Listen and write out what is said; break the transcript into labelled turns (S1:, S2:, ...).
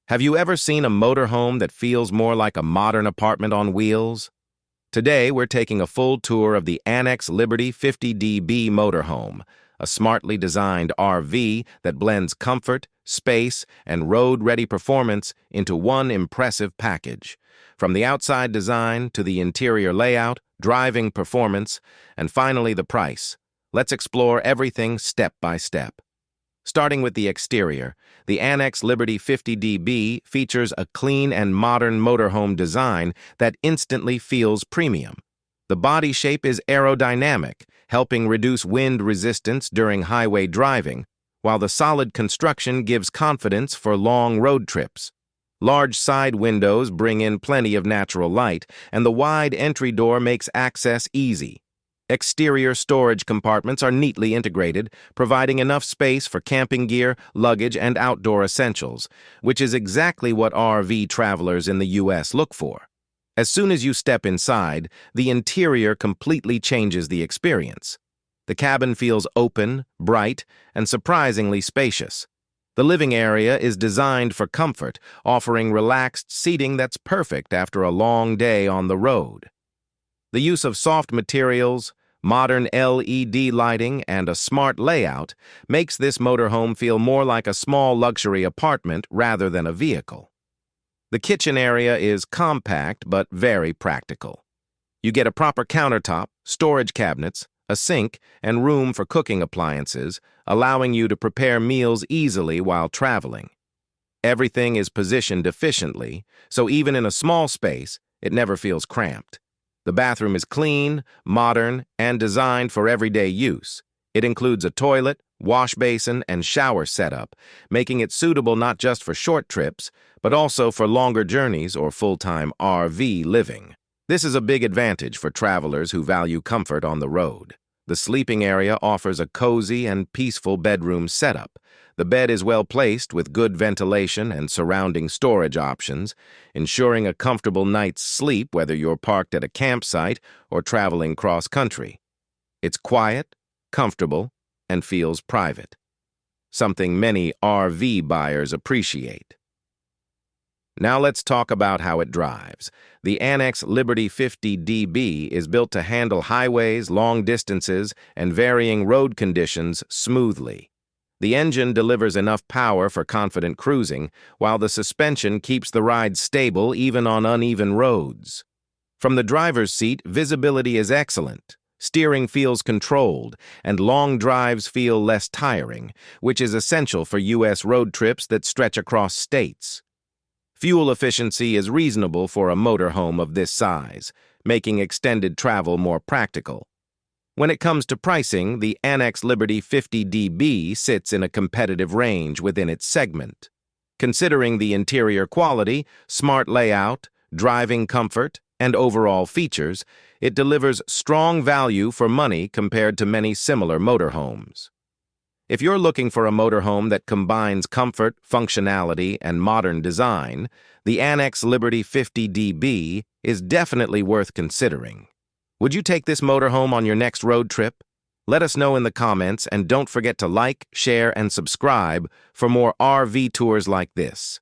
S1: Have you ever seen a motorhome that feels more like a modern apartment on wheels? Today, we're taking a full tour of the Annex Liberty 50DB motorhome, a smartly designed RV that blends comfort, space, and road-ready performance into one impressive package. From the outside design to the interior layout, driving performance, and finally the price. Let's explore everything step by step. Starting with the exterior, the Annex Liberty 50DB features a clean and modern motorhome design that instantly feels premium. The body shape is aerodynamic, helping reduce wind resistance during highway driving, while the solid construction gives confidence for long road trips. Large side windows bring in plenty of natural light, and the wide entry door makes access easy. Exterior storage compartments are neatly integrated, providing enough space for camping gear, luggage, and outdoor essentials, which is exactly what RV travelers in the U.S. look for. As soon as you step inside, the interior completely changes the experience. The cabin feels open, bright, and surprisingly spacious. The living area is designed for comfort, offering relaxed seating that's perfect after a long day on the road. The use of soft materials, modern LED lighting, and a smart layout makes this motorhome feel more like a small luxury apartment rather than a vehicle. The kitchen area is compact but very practical. You get a proper countertop, storage cabinets, a sink, and room for cooking appliances, allowing you to prepare meals easily while traveling. Everything is positioned efficiently, so even in a small space, it never feels cramped. The bathroom is clean, modern, and designed for everyday use. It includes a toilet, wash basin, and shower setup, making it suitable not just for short trips, but also for longer journeys or full-time RV living. This is a big advantage for travelers who value comfort on the road. The sleeping area offers a cozy and peaceful bedroom setup. The bed is well placed with good ventilation and surrounding storage options, ensuring a comfortable night's sleep whether you're parked at a campsite or traveling cross-country. It's quiet, comfortable, and feels private, something many RV buyers appreciate. Now let's talk about how it drives. The Annex Liberty 50DB is built to handle highways, long distances, and varying road conditions smoothly. The engine delivers enough power for confident cruising, while the suspension keeps the ride stable even on uneven roads. From the driver's seat, visibility is excellent. Steering feels controlled, and long drives feel less tiring, which is essential for U.S. road trips that stretch across states. Fuel efficiency is reasonable for a motorhome of this size, making extended travel more practical. When it comes to pricing, the Annex Liberty 50DB sits in a competitive range within its segment. Considering the interior quality, smart layout, driving comfort, and overall features, it delivers strong value for money compared to many similar motorhomes. If you're looking for a motorhome that combines comfort, functionality, and modern design, the Annex Liberty 50DB is definitely worth considering. Would you take this motorhome on your next road trip? Let us know in the comments, and don't forget to like, share, and subscribe for more RV tours like this.